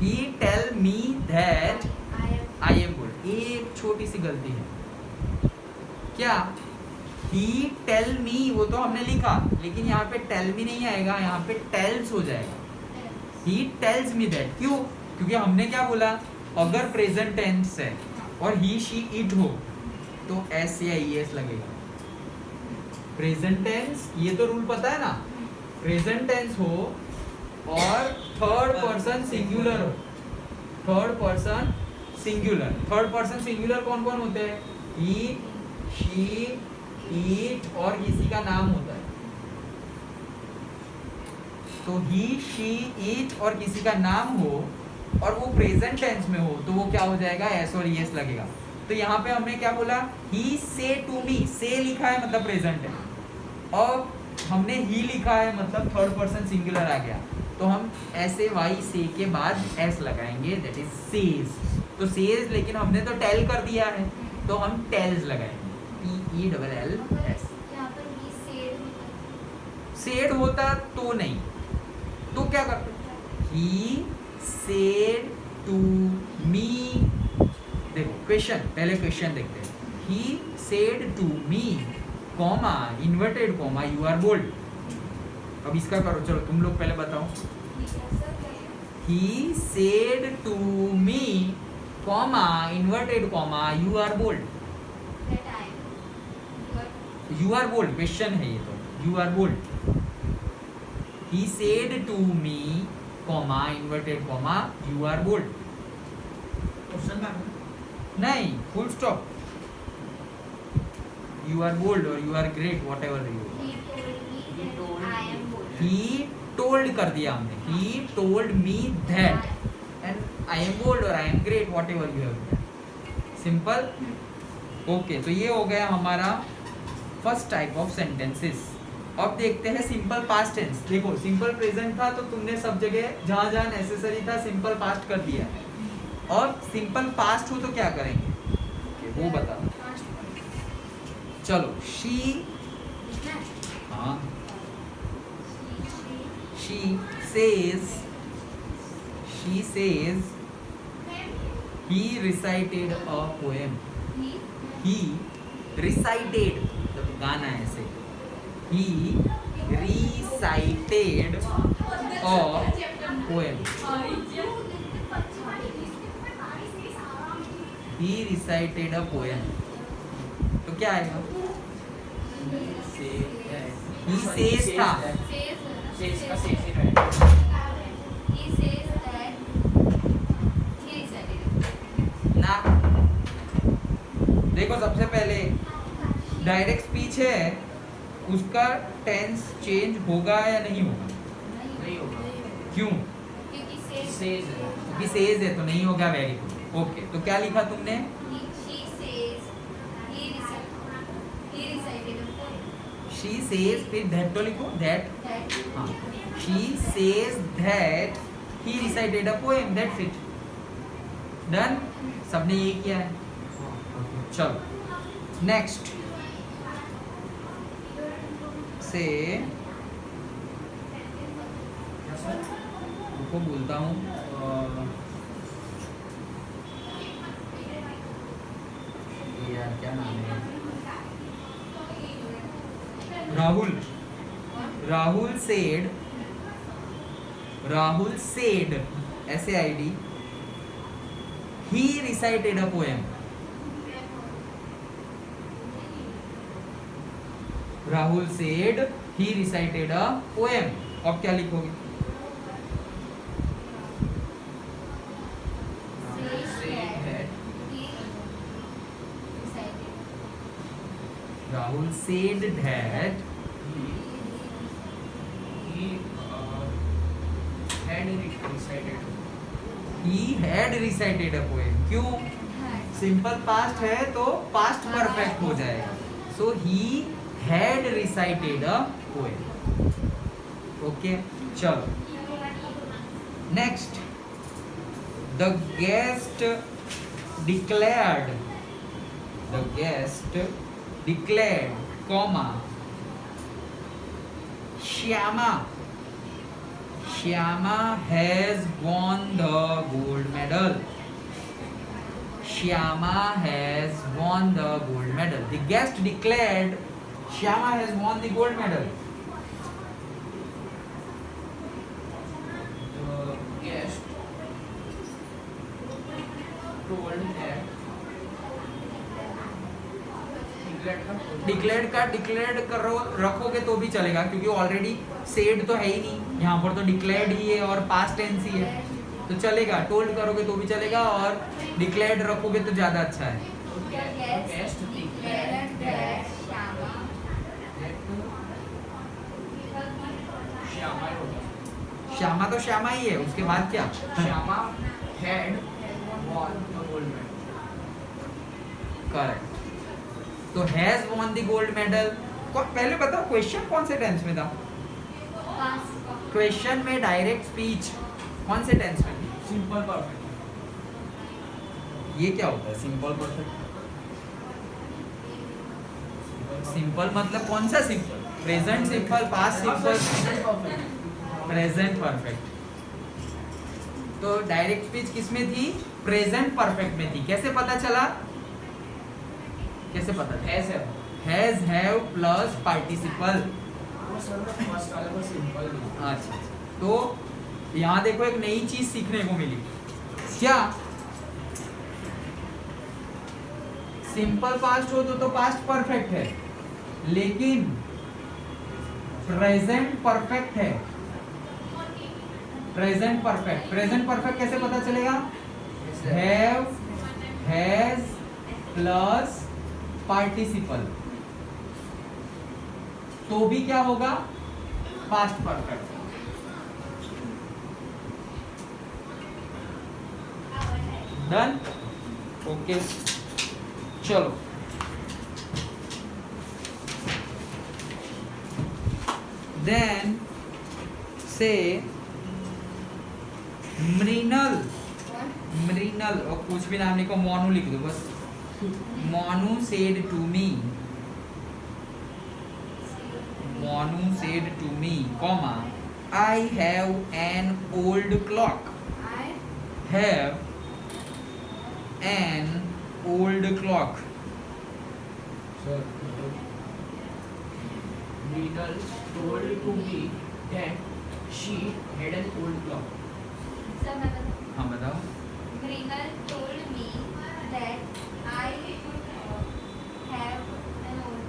He tell me that I am good. एक छोटी सी गलती है क्या? ही टेल मी वो तो हमने लिखा, लेकिन यहाँ पे टेल मी नहीं आएगा, यहाँ पे टेल्स हो जाएगा। ही टेल्स मी दैट, क्यों? क्योंकि हमने क्या बोला, अगर प्रेजेंट टेंस है और ही शी इट हो तो एस या ई एस लगेगा। प्रेजेंट टेंस, ये तो रूल पता है ना, प्रेजेंट टेंस हो और थर्ड पर्सन सिंगुलर हो। Third person singular, third person singular कौन कौन होते हैं? ही, शी, इट और किसी का नाम होता है। तो ही, शी, इट और किसी का नाम हो और वो प्रेजेंट टेंस में हो तो वो क्या हो जाएगा? एस और एस लगेगा। तो यहाँ पे हमने क्या बोला? ही से टू मी, से लिखा है मतलब प्रेजेंट है, और हमने ही लिखा है मतलब थर्ड पर्सन सिंगुलर आ गया, तो हम ऐसे वाई से के बाद एस लगाएंगे, दैट इज सेज। तो सेज, लेकिन हमने तो टेल कर दिया है तो हम टेल्स लगाएंगे, TELLS। सेड होता तो नहीं, तो क्या करते? ही सेड टू मी, देखो क्वेश्चन, पहले क्वेश्चन देखते हैं। He said to me comma inverted comma you are bold. अब इसका करो, चलो तुम लोग पहले बताओ। He said to me comma inverted comma you are bold. You are bold question है ये, तो you are bold. He said to me comma inverted comma you are bold. Question mark नहीं, full stop. You are bold और you are great, whatever you. He told कर दिया हमने, he told me that and I am bold और I am great, whatever you have. Simple. Okay, तो ये हो गया हमारा फर्स्ट टाइप ऑफ सेंटेंसेस। अब देखते हैं सिंपल पास्ट टेंस। देखो सिंपल प्रेजेंट था तो तुमने सब जगह जहां जहां नेसेसरी था सिंपल पास्ट कर दिया है, और सिंपल पास्ट हो तो क्या करेंगे वो बता। चलो, शी, हाँ, she says he recited a poem. He recited, मतलब गाना है ऐसे, he recited a poem. He recited a poem. तो क्या आएगा? He says था, सेज का सेज ही रहेगा। ना। देखो सबसे पहले डायरेक्ट स्पीच है, उसका टेंस चेंज होगा या नहीं होगा? नहीं होगा, क्यों? सेज है। क्योंकि सेज है तो नहीं होगा। Very good. ओके, तो क्या लिखा तुमने? शी सेज, फिर दैट तो लिखो, दैट, हाँ, she says that he recited a poem, that's it, done. सबने ये किया है, चलो नेक्स्ट से उनको बोलता हूँ यार क्या नाम है, Rahul, Rahul said SAID he recited a poem, Rahul said he recited a poem, अब क्या लिखोगे? Rahul said that he had recited a poem. क्यों? सिंपल पास्ट है तो पास्ट परफेक्ट हो जाएगा, सो he had recited a poem. Okay, चलो next, the guest declared, comma, Shyama has won the gold medal. Shyama has won the gold medal. The guest declared Shyama has won the gold medal. The guest told that declared करो रखोगे तो भी चलेगा, क्योंकि already said तो है ही नहीं, यहाँ पर तो डिक्लेयर्ड ही है और पास्ट टेंस ही है, तो चलेगा। टोल्ड करोगे तो भी चलेगा और डिक्लेयर्ड रखोगे तो ज्यादा अच्छा है। श्यामा तो श्यामा ही है, उसके बाद क्या? Shyama had won the gold medal. Correct, तो has won the gold medal. पहले बताओ क्वेश्चन कौन से टेंस में था? क्वेश्चन में डायरेक्ट स्पीच कौन से टेंस में थी? Simple perfect. ये क्या होता है सिंपल परफेक्ट? सिंपल मतलब कौन सा simple? Present simple, past simple, present perfect. तो डायरेक्ट स्पीच किस में थी? प्रेजेंट परफेक्ट में थी। कैसे पता चला? कैसे पता? Has have plus participle. अच्छा, तो यहाँ देखो एक नई चीज सीखने को मिली। क्या? सिंपल पास्ट हो तो पास्ट परफेक्ट है, लेकिन प्रेजेंट परफेक्ट है। प्रेजेंट परफेक्ट कैसे पता चलेगा? हैव, हैज प्लस पार्टिसिपल, तो भी क्या होगा? Past perfect. डन? ओके, चलो देन से मृणल, और कुछ भी नाम लिखो, मोनू लिख दो बस। Monu said to me, comma, I have an old clock. Have an old clock. Sir, Meenal told to me that she had an old clock. हाँ बताओ। Mrinal told me that I have an old.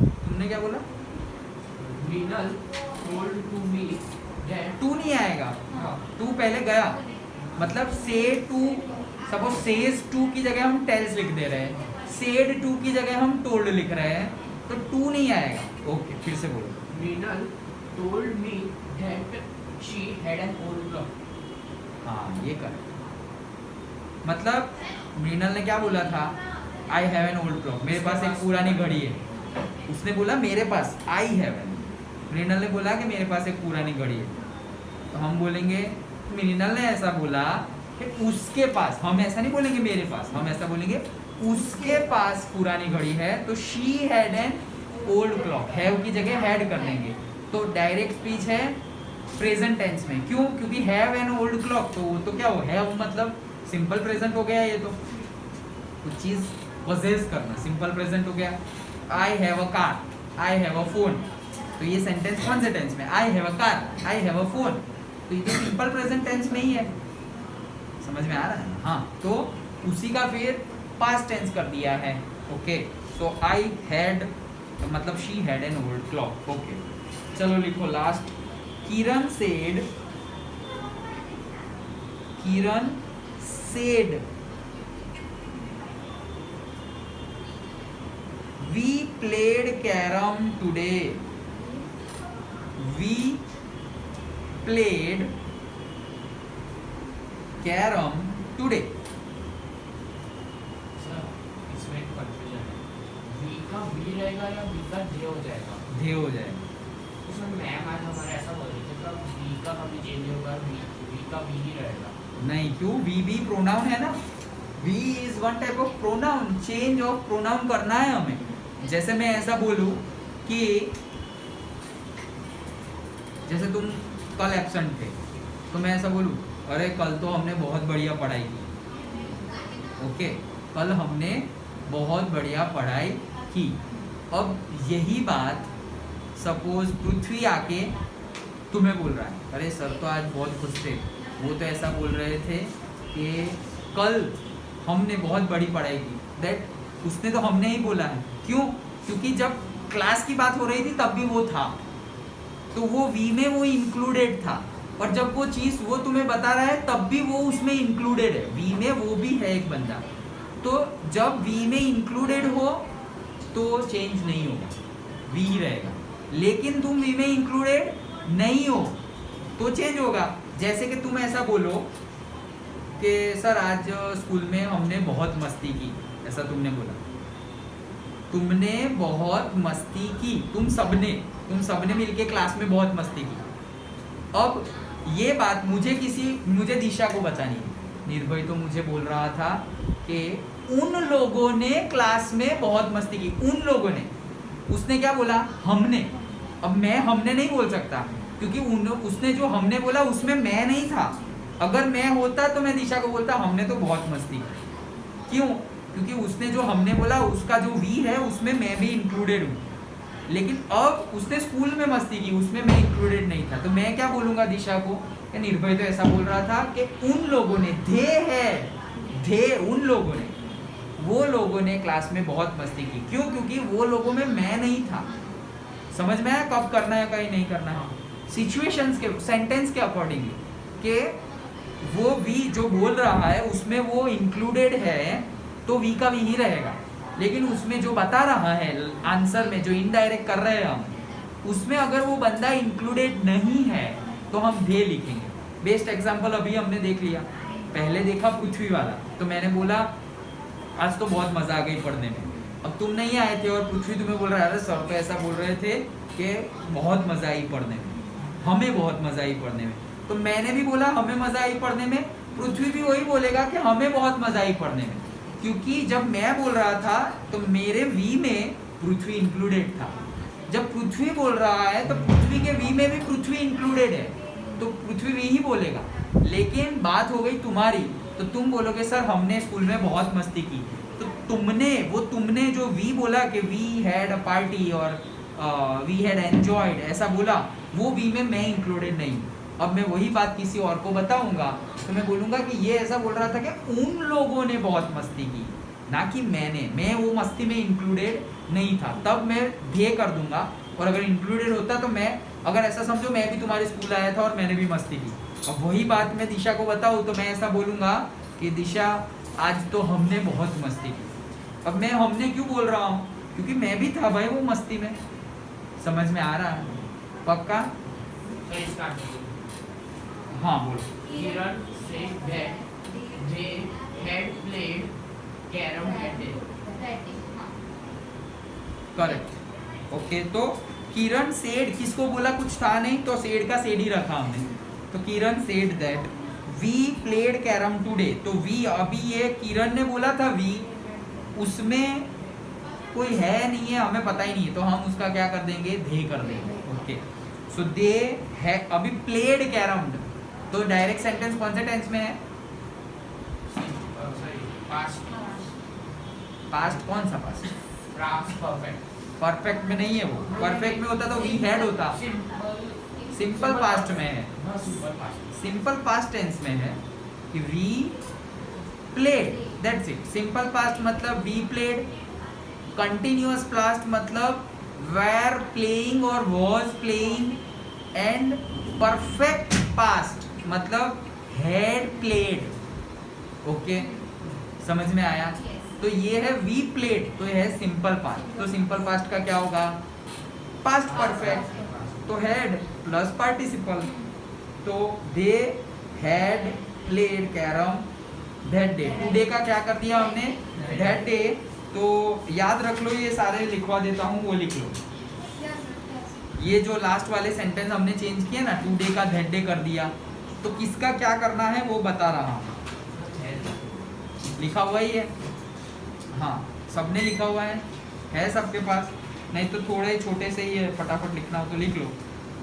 तुमने क्या बोला? Meenal told to me that to नहीं आएगा, to पहले गया, मतलब से टू, सपोज सेज टू की जगह हम टेल्स लिख दे रहे हैं, सेड टू की जगह हम टोल्ड लिख रहे हैं, तो टू नहीं आएगा। ओके, फिर से बोलो। Meenal told me that she had an old clock. हाँ, ये कर, मतलब मृणाल ने क्या बोला था I have an old clock, मेरे पास एक पुरानी घड़ी है। उसने बोला मेरे पास, आई हैव एन। मृणाल ने बोला कि मेरे पास एक पुरानी घड़ी है, तो हम बोलेंगे मृणाल ने ऐसा बोला कि उसके पास, हम ऐसा नहीं बोलेंगे मेरे पास, हम ऐसा बोलेंगे उसके पास पुरानी घड़ी है, तो she had an old clock. Have की जगह हैड कर लेंगे, तो डायरेक्ट स्पीच है प्रेजेंट टेंस में। क्यों? क्योंकि हैव एन ओल्ड क्लॉक, तो वो तो क्या हो, हैव मतलब सिंपल प्रेजेंट हो गया, ये तो कुछ चीज पोजेस करना, सिंपल प्रेजेंट हो गया। I have a car, I have a phone, तो ये सेंटेंस कौन से टेंस में, I have a car, I have a phone, तो ये तो सिंपल प्रेजेंट टेंस में ही है। समझ में आ रहा है? हाँ, तो उसी का फिर पास्ट टेंस कर दिया है। ओके, सो आई हैड मतलब she had an old clock. Okay, चलो लिखो last. Kiran said, Kiran said we played carom today, we played carom today। Sir इसमें कंफ्यूजन है, वी का वी रहेगा या वी का दे हो जाएगा? दे हो जाएगा। उसमें मैम आज हमारे ऐसा बोल रहे थे कब वी का कभी चेंज होगा, वी का वी ही रहेगा। नहीं, क्यों? वी भी प्रोनाउन है ना, we is one type of pronoun, change of pronoun करना है हमें। जैसे मैं ऐसा बोलूं कि जैसे तुम कल एब्सेंट थे, तो मैं ऐसा बोलूं अरे कल तो हमने बहुत बढ़िया पढ़ाई की। ओके, कल हमने बहुत बढ़िया पढ़ाई की। अब यही बात सपोज पृथ्वी आके तुम्हें बोल रहा है, अरे सर तो आज बहुत खुश थे, वो तो ऐसा बोल रहे थे कि कल हमने बहुत बड़ी पढ़ाई की। दैट उसने तो हमने ही बोला है। क्यों? क्योंकि जब क्लास की बात हो रही थी तब भी वो था, तो वो वी में वो इंक्लूडेड था, और जब वो चीज़ वो तुम्हें बता रहा है तब भी वो उसमें इंक्लूडेड है, वी में वो भी है एक बंदा। तो जब वी में इंक्लूडेड हो तो चेंज नहीं होगा, वी ही रहेगा। लेकिन तुम वी में इंक्लूडेड नहीं हो तो चेंज होगा। जैसे कि तुम ऐसा बोलो कि सर आज स्कूल में हमने बहुत मस्ती की, ऐसा तुमने बोला, तुमने बहुत मस्ती की, तुम सबने मिलके क्लास में बहुत मस्ती की। अब ये बात मुझे दिशा को बतानी है। निर्भय तो मुझे बोल रहा था कि उन लोगों ने क्लास में बहुत मस्ती की, उन लोगों ने, उसने क्या बोला, हमने। अब मैं हमने नहीं बोल सकता क्योंकि उसने जो हमने बोला उसमें मैं नहीं था। अगर मैं होता तो मैं दिशा को बोलता हमने तो बहुत मस्ती की। क्यों? क्योंकि उसने जो हमने बोला उसका जो वी है उसमें मैं भी इंक्लूडेड हूँ। लेकिन अब उसने स्कूल में मस्ती की, उसमें मैं इंक्लूडेड नहीं था, तो मैं क्या बोलूँगा दिशा को? निर्भय तो ऐसा बोल रहा था कि उन लोगों ने, उन लोगों ने, वो लोगों ने क्लास में बहुत मस्ती की। क्यों? क्योंकि वो लोगों में मैं नहीं था। समझ में आया कब करना है कहीं नहीं करना है? सिचुएशंस के, सेंटेंस के अकॉर्डिंगली, कि वो वी जो बोल रहा है उसमें वो इंक्लूडेड है तो वी का वी ही रहेगा। लेकिन उसमें जो बता रहा है आंसर में, जो इनडायरेक्ट कर रहे हैं हम, उसमें अगर वो बंदा इंक्लूडेड नहीं है तो हम दे लिखेंगे। बेस्ट एग्जांपल अभी हमने देख लिया, पहले देखा पृथ्वी वाला, तो मैंने बोला आज तो बहुत मजा आ गई पढ़ने में। अब तुम नहीं आए थे और पृथ्वी तुम्हें बोल रहा है, अरे सर तो ऐसा बोल रहे थे कि बहुत मजा आई पढ़ने में, हमें बहुत मजा आई पढ़ने में। तो मैंने भी बोला हमें मजा आई पढ़ने में, पृथ्वी भी वही बोलेगा कि हमें बहुत मजा आई पढ़ने में। क्योंकि जब मैं बोल रहा था तो मेरे वी में पृथ्वी इंक्लूडेड था। जब पृथ्वी बोल रहा है तो पृथ्वी के वी में भी पृथ्वी इंक्लूडेड है, तो पृथ्वी वी ही बोलेगा। लेकिन बात हो गई तुम्हारी, तो तुम बोलोगे सर हमने स्कूल में बहुत मस्ती की। तो तुमने जो वी बोला कि वी हैड अ पार्टी और वी हैड एंजॉयड, ऐसा बोला, वो वी में मैं इंक्लूडेड नहीं। अब मैं वही बात किसी और को बताऊंगा तो मैं बोलूंगा कि ये ऐसा बोल रहा था कि उन लोगों ने बहुत मस्ती की, ना कि मैं वो मस्ती में इंक्लूडेड नहीं था। तब मैं ध्येय कर दूंगा, और अगर इंक्लूडेड होता तो मैं, अगर ऐसा समझो मैं भी तुम्हारे स्कूल आया था और मैंने भी मस्ती की, अब वही बात मैं दिशा को बताऊँ तो मैं ऐसा बोलूँगा कि दिशा आज तो हमने बहुत मस्ती की। अब मैं हमने क्यों बोल रहा हूँ? क्योंकि मैं भी था भाई वो मस्ती में। समझ में आ रहा है? पक्का? तो इसका आंसर हाँ बोलो। Kiran said that they had played carom that day. That is हाँ. करेक्ट। ओके, तो किरण सेड किसको बोला, कुछ था नहीं तो सेड का सेड ही रखा हमने। तो Kiran said that we played carrom today. तो वी, अभी ये किरण ने बोला था वी, उसमें कोई है नहीं है, हमें पता ही नहीं है, तो हम उसका क्या कर देंगे, दे कर देंगे। ओके, सो दे है, अभी प्लेड कैरम, तो डायरेक्ट सेंटेंस कौन से टेंस में है, सॉरी पास्ट पास्ट, कौन सा पास्ट, पास्ट परफेक्ट परफेक्ट में नहीं है वो, परफेक्ट में होता तो वी हैड होता, सिंपल पास्ट में है, simple past simple past tense में है कि we played, that's it. Simple past मतलब वी प्लेड, कंटिन्यूअस पास्ट मतलब वेर प्लेइंग और was playing, and perfect past मतलब हैड प्लेड। ओके, समझ में आया? तो ये है वी प्लेड, तो ये है सिंपल पास्ट। तो सिंपल पास्ट का क्या होगा, पास्ट परफेक्ट, तो हैड प्लस पार्टिसिपल, तो they had played carrom that day. Today का क्या कर दिया हमने, दैट डे, तो याद रख लो, ये सारे लिखवा देता हूँ, वो लिख लो। ये जो लास्ट वाले सेंटेंस हमने चेंज किए ना, टुडे का दैट डे कर दिया, तो किसका क्या करना है वो बता रहा हूँ, लिखा हुआ ही है, हाँ सबने लिखा हुआ है सबके पास, नहीं तो थोड़े छोटे से ही है, फटाफट लिखना हो तो लिख लो।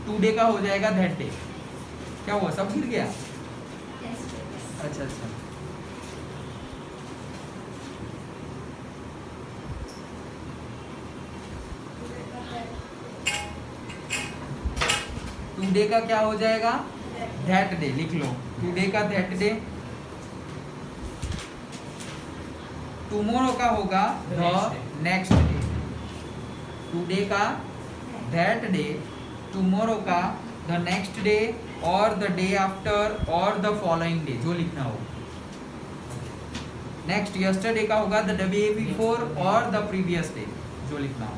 टुडे का हो जाएगा दैट डे। क्या हुआ, सब गिर गया? अच्छा अच्छा, टुडे का क्या हो जाएगा, दैट डे, लिख लो टुडे का दैट डे। टुमारो का होगा द नेक्स्ट डे, टुडे का दैट डे, टुमारो का द नेक्स्ट डे, और द डे आफ्टर, और द फॉलोइंग डे, जो लिखना हो। नेक्स्ट यस्टरडे का होगा द डे बिफोर और द प्रीवियस डे, जो लिखना हो।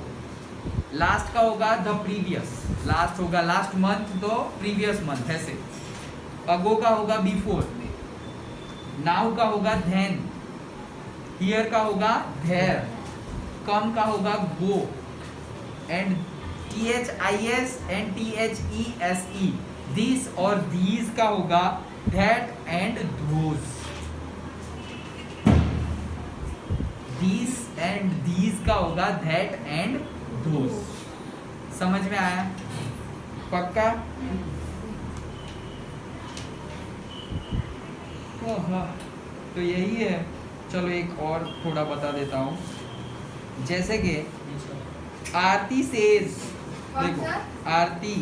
लास्ट का होगा द प्रीवियस, लास्ट होगा लास्ट मंथ, तो प्रीवियस मंथ ऐसे। अगो का होगा बिफोर, नाउ का होगा देन, हियर का होगा देयर, कम का होगा go, and THIS and THESE, this और these का होगा that and those, this and these का होगा that and those। समझ में आया? पक्का? तो यही है। चलो एक और थोड़ा बता देता हूँ, जैसे कि आरती सेज, देखो आरती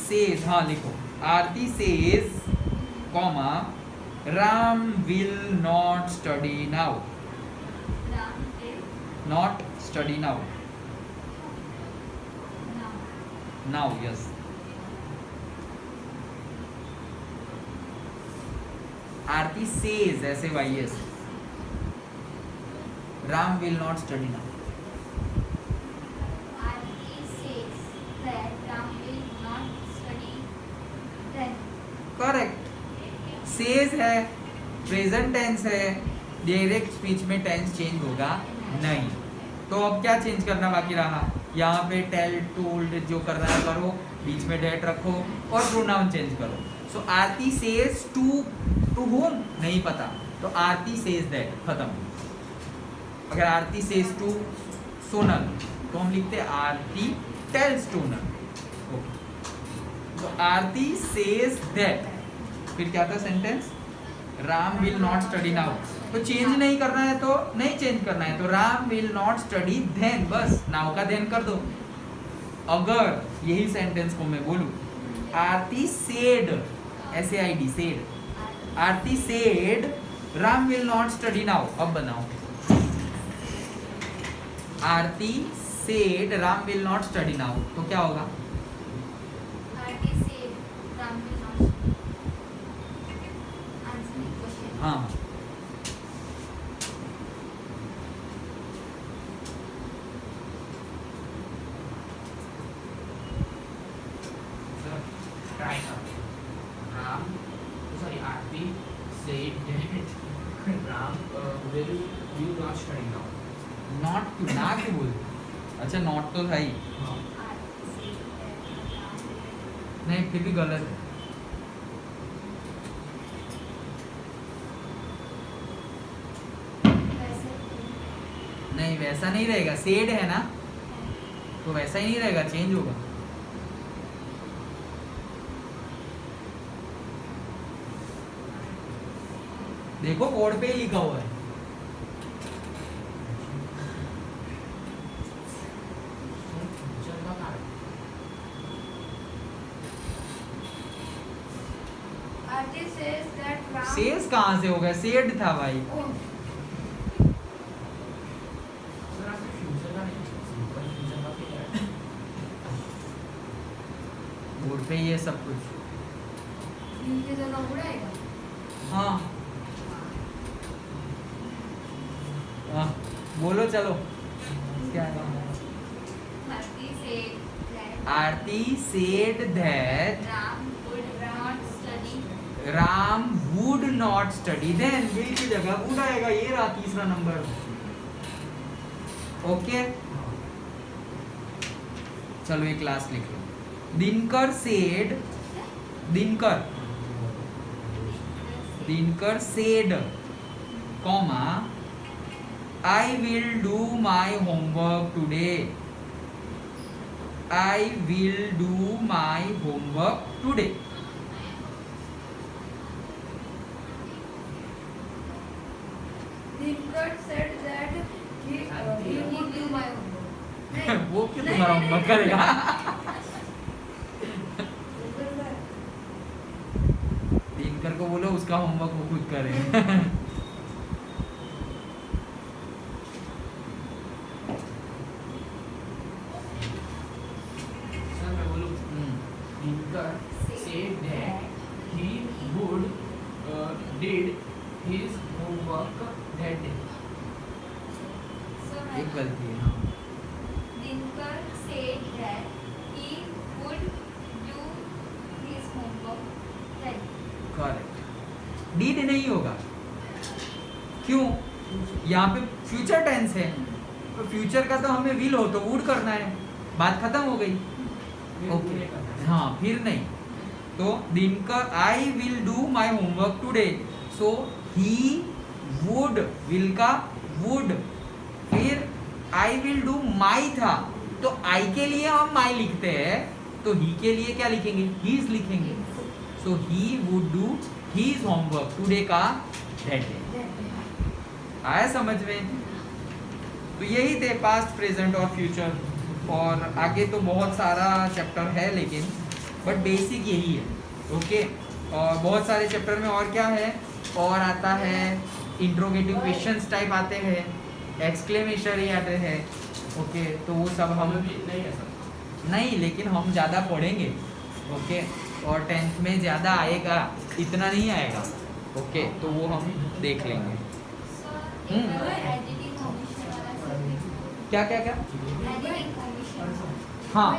सेज, हाँ लिखो Aarti says comma Ram will not study now, not study now, now yes. Aarti says ऐसे why, Ram will not study now. Correct, says है, प्रेजेंट टेंस है, डायरेक्ट स्पीच में टेंस चेंज होगा नहीं। तो अब क्या चेंज करना बाकी रहा, यहाँ पे टेल टोल्ड जो करना है करो, बीच में डेट रखो और प्रोनाउन चेंज करो। सो आरती सेज टू होम नहीं पता, तो आरती सेज दैट, खत्म। अगर आरती सेज टू सोनल तो हम लिखते आरती टेल्स टोनल। तो आरती सेज दैट, फिर क्या था sentence, Ram will not study now. तो चेंज नहीं करना है तो नहीं चेंज करना है, तो Ram will not study then, बस नाउ का देन कर दो। अगर यही सेंटेंस को मैं बोलूं, Aarti said, SAID said, Aarti said Ram will not study now. अब बनाओ, Aarti said Ram will not study now, तो क्या होगा, हाँ ट्राई करो। Ram, sorry Aarti said that Ram will you not study now, not क्यों ना क्यों बोल? अच्छा नॉट तो था ही। नहीं फिर भी गलत है। नहीं वैसा नहीं रहेगा, सेड है ना तो वैसा ही नहीं रहेगा, चेंज होगा। देखो बोर्ड पे ही लिखा हुआ है। फ्यूचर का कारण Artist says that Ram. सेल्स कहाँ से हो गया, सेड था भाई। Oh, सर आपने फ्यूचर का नहीं सिंपल फ्यूचर का क्या है? बोर्ड पे ही है सब कुछ। इनकी जगह उड़ाएगा. हाँ हाँ बोलो चलो क्या है? Arti said that Arti said that Ram would not study. Ram would not study, then will की जगह वुड आएगा, ये रहा तीसरा नंबर। ओके चलो एक क्लास लिख लो। Dinkar said, Dinkar said comma I will do my homework today, I will do my homework today. Dinkar said that he would do my homework. नहीं, वो क्यों नहीं, तुम्हारा नहीं, होमवर्क नहीं, करेगा? दिनकर को बोलो उसका होमवर्क वो खुद करे। सर मैं बोलूँ Dinkar said that he would did his homework that day. So एक मैं गलती है। हाँ। Dinkar said that he would do his homework that day. करेक्ट, डीड नहीं होगा, क्यों? यहाँ पे फ्यूचर टेंस है, तो फ्यूचर का तो हमें विल हो तो वुड करना है, बात खत्म हो गई। ओके हाँ फिर नहीं, तो दिनकर आई will do my homework today, so he would, will का वुड, फिर आई विल डू माई था तो आई के लिए हम माई लिखते हैं, तो ही के लिए क्या लिखेंगे, हीज लिखेंगे। So he would do his homework today का दैट डे। आया समझ में? तो यही थे पास्ट प्रेजेंट और फ्यूचर, और आगे तो बहुत सारा चैप्टर है लेकिन बट बेसिक यही है। ओके और बहुत सारे चैप्टर में और क्या है, और आता है इंट्रोगेटिव क्वेश्चंस टाइप आते हैं, एक्सक्लेमेशनरी आते हैं। ओके तो वो सब हम भी नहीं है सर। नहीं, लेकिन हम ज़्यादा पढ़ेंगे। ओके और 10th में ज़्यादा आएगा, इतना नहीं आएगा। ओके तो वो हम देख लेंगे। So एक एडिटिंग कमीशन वाला subject. क्या क्या क्या? Editing commission. हाँ